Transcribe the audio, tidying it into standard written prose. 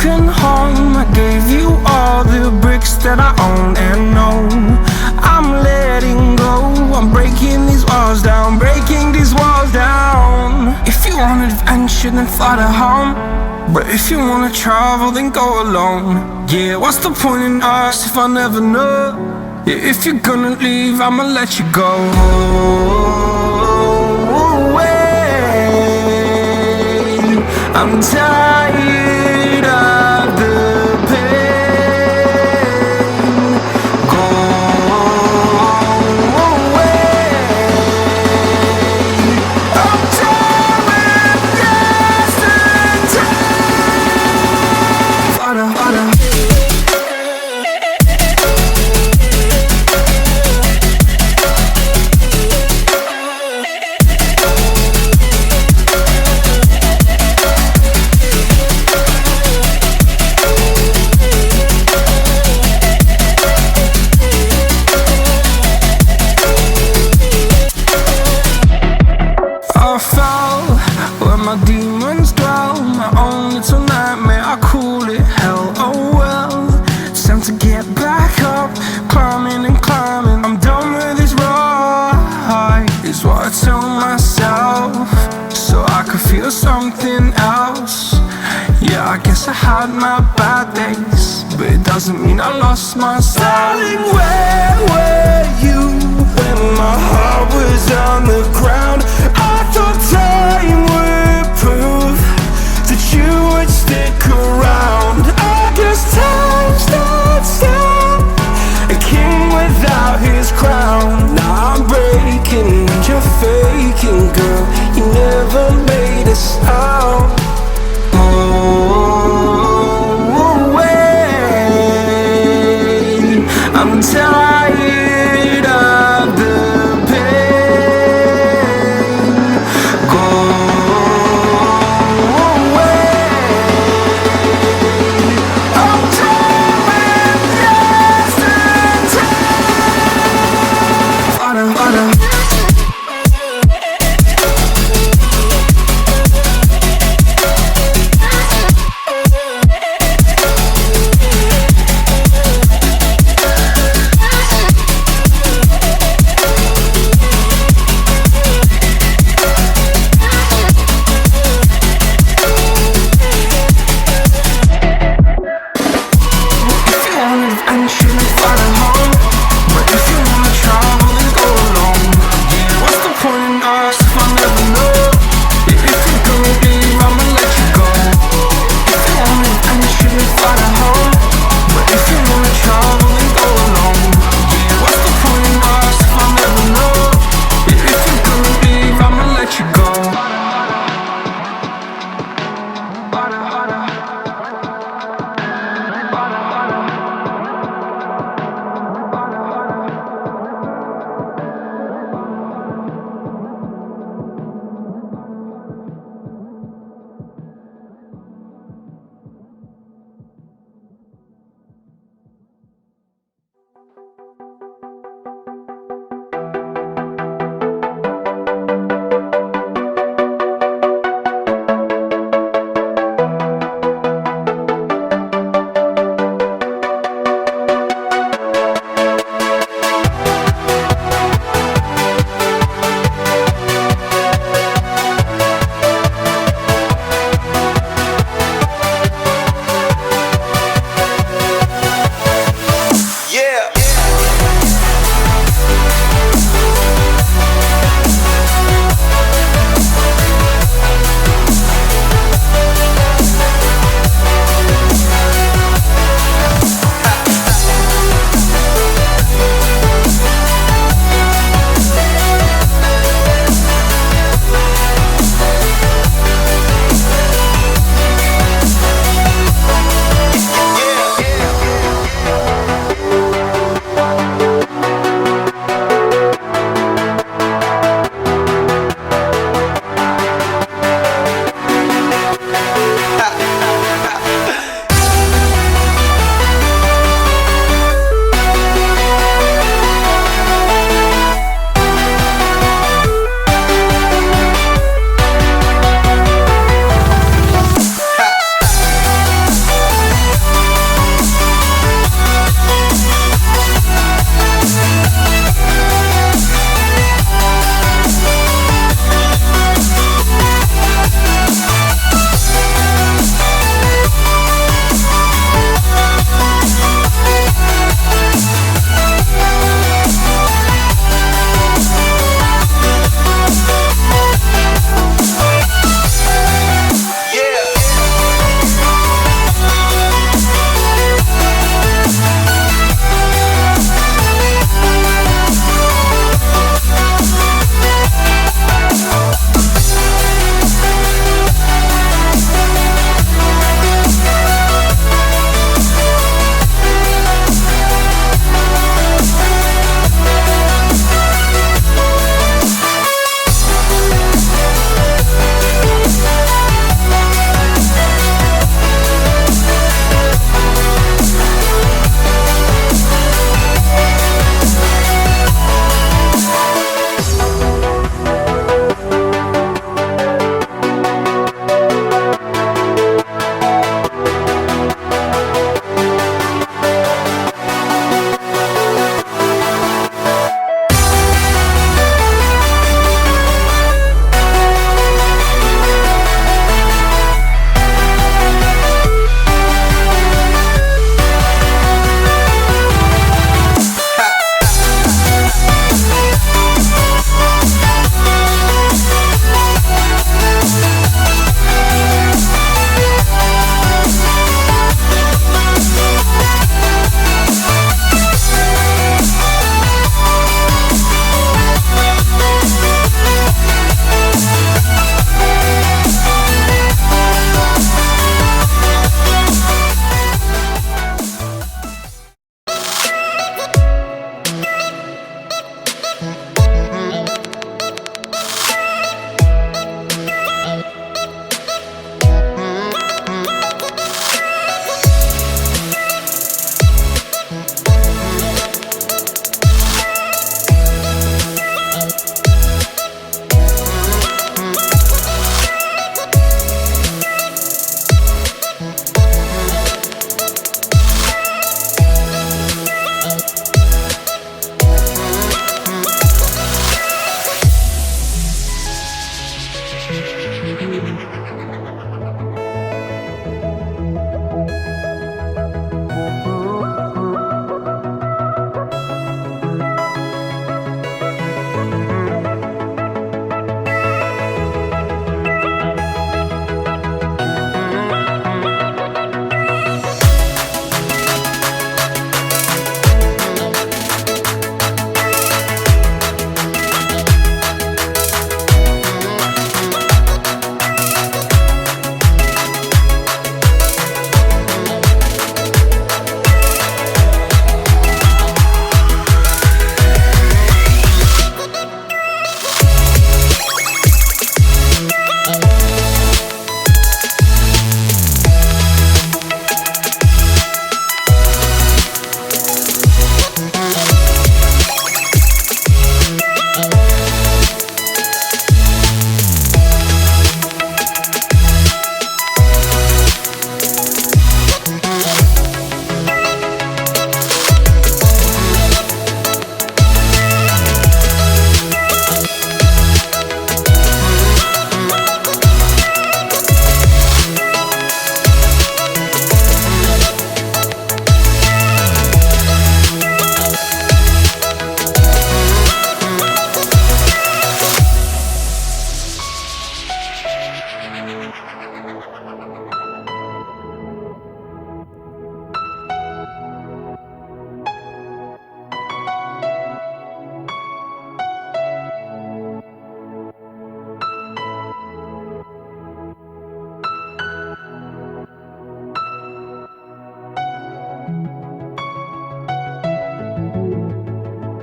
broken home. I gave you all the bricks that I own and know. I'm letting go, I'm breaking these walls down, breaking these walls down. If you want adventure, then fly to home. But if you wanna travel, then go alone. Yeah, what's the point in us if I never know? Yeah, if you're gonna leave, I'ma let you go. I'm tired of the pain. Go away. I'm tired of yesterday. Harder, harder. Where my demons dwell, my own little nightmare, I call it hell. Oh well, it's time to get back up, climbing and climbing. I'm done with this ride, is what I tell myself, so I could feel something else. Yeah, I guess I had my bad days, but it doesn't mean I lost my style. Darling, where were you when my heart was on the ground? I thought time would prove that you would stick around. I guess time stood still, a king without his crown. Now I'm breaking and you're faking, girl. You never made a sound. Oh, wait, I'm tired of the pain. Go away. I'm tired of yesterday. Harder, harder. And shouldn't find a home.